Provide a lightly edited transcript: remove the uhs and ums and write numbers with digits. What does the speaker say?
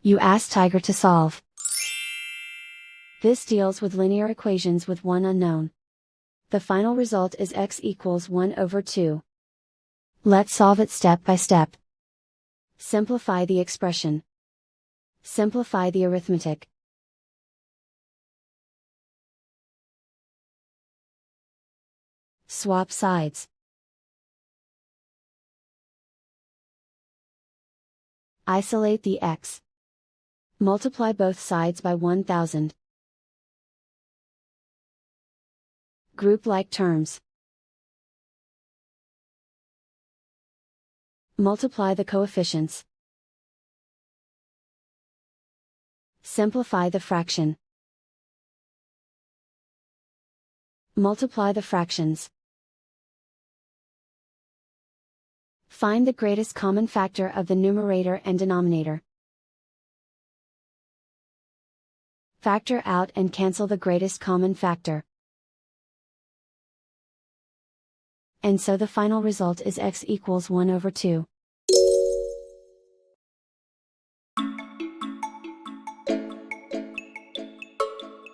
You ask Tiger to solve. This deals with linear equations with one unknown. The final result is x equals 1 over 2. Let's solve it step by step. Simplify the expression. Simplify the arithmetic. Swap sides. Isolate the x. Multiply both sides by 1000. Group like terms. Multiply the coefficients. Simplify the fraction. Multiply the fractions. Find the greatest common factor of the numerator and denominator. Factor out and cancel the greatest common factor. And so the final result is x equals 1 over 2.